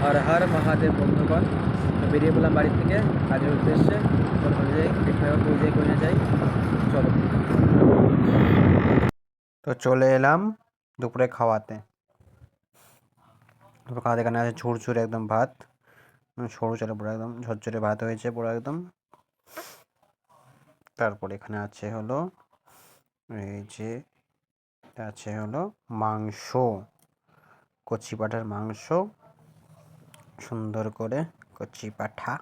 হর হর মহাদেব বন্ধুগণ। তো বেরিয়ে পড়লাম বাড়ি থেকে কাজের উদ্দেশ্যে। যাই পুজো করে যাই, চলো। তো চলে এলাম দুপুরে খাওয়াতে। দুপুরে খাওয়াতে এখানে আছে ঝুরঝুরে একদম ভাত, সরু চালে পুরো একদম ঝরঝরে ভাত হয়েছে পুরো একদম। তারপরে এখানে আছে হলো এই যে আছে হলো মাংস, কচি পাঁঠার মাংস, সুন্দর করে কচি পাঁঠা।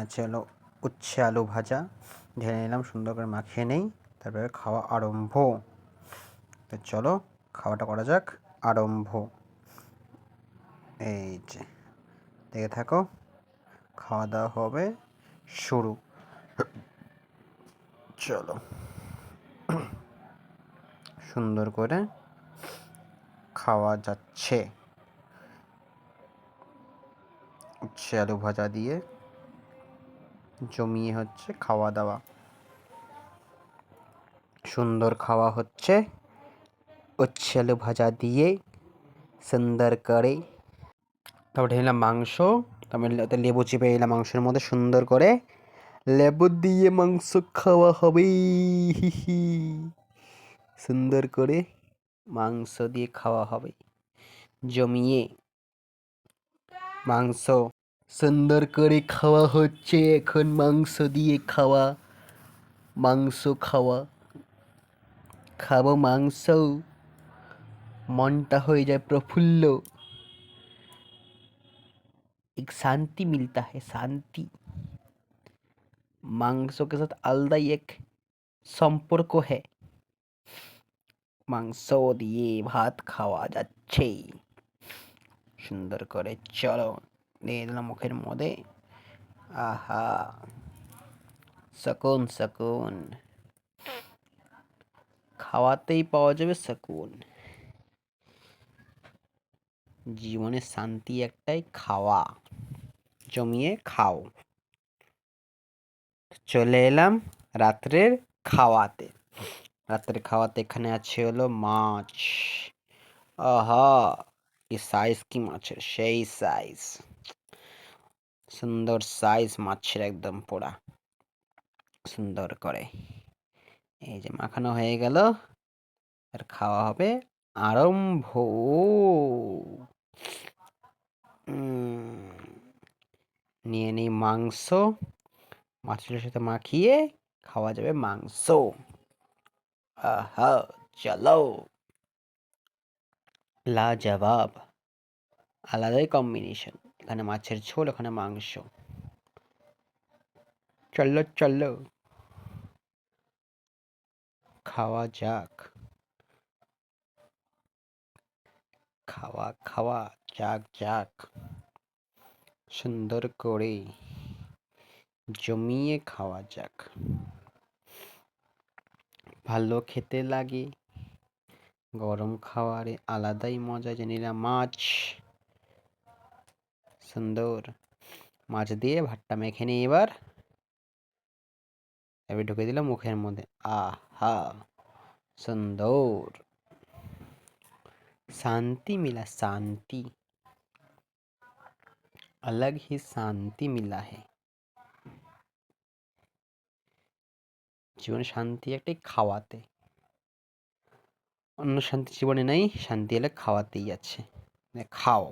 আছে হলো উচ্ছে আলু ভাজা, ঢেলে নিলাম, সুন্দর করে মাখিয়ে নেই, তারপরে খাওয়া আরম্ভ। তো চলো খাওয়াটা করা যাক, আরম্ভ। এই যে দেখে থাকো, খাওয়া দাওয়া হবে শুরু, চলো। সুন্দর করে খাওয়া যাচ্ছে উচ্ছে আলু ভাজা দিয়ে, জমিয়ে হচ্ছে খাওয়া দাওয়া, সুন্দর খাওয়া হচ্ছে উচ্ছে আলু ভাজা দিয়ে সুন্দর করে। তারপর ঢেলে নিলাম মাংস, তারপরে লেবু চিপে নিলাম মাংসের মধ্যে, সুন্দর করে লেবু দিয়ে মাংস খাওয়া হবে। সুন্দর করে মাংস দিয়ে খাওয়া হবে, জমিয়ে মাংস সুন্দর করে খাওয়া হচ্ছে এখন, মাংস দিয়ে খাওয়া, মাংস খাওয়া, খাবো মাংস, মনটা হয়ে যায় প্রফুল্ল, एक शांति मिलता है, शांति। মাংস के साथ আলাদাই এক সম্পর্ক है। মাংস দিয়ে ভাত খাওয়া যাচ্ছে সুন্দর করে, চলো দিয়ে দিলাম মুখের মধ্যে। আহা, সুকুন সুকুন, খাওয়াতেই পাওয়া যাবে সুকুন। জীবনে শান্তি একটাই, খাওয়া, জমিয়ে খাও। চলে এলাম রাত্রের খাওয়াতে। রাত্রের খাওয়াতে এখানে আছে হলো মাছ। আহা, কি সাইজ, কি মাছের সেই সাইজ, সুন্দর সাইজ মাছের একদম পোড়া, সুন্দর করে এই যে মাখানো হয়ে গেল, আর খাওয়া হবে আরম্ভ। নিয়ে নিই মাংস, মাছের সাথে মাখিয়ে খাওয়া যাবে মাংস। আহা, চলো, লাজবাব, আলাদাই কম্বিনেশন। এখানে মাছের ঝোল, ওখানে মাংস, চলো চলো খাওয়া যাক, খাওয়া খাওয়া যাক যাক, সুন্দর করে জমিয়ে খাওয়া যাক। ভালো খেতে লাগে, গরম খাওয়ারে আলাদাই মজা। যে নিলাম মাছ, সুন্দর মাছ দিয়ে ভাতটা মেখে নিই এবার ঢুকে দিলাম মুখের মধ্যে। আহা, সুন্দর, शांति मिला, शांति, अलग ही शांति मिला है। জীবনে শান্তি একটাই, খাওয়াতে। অন্য শান্তি জীবনে নাই, শান্তি এলে খাওয়াতেই আছে। খাও।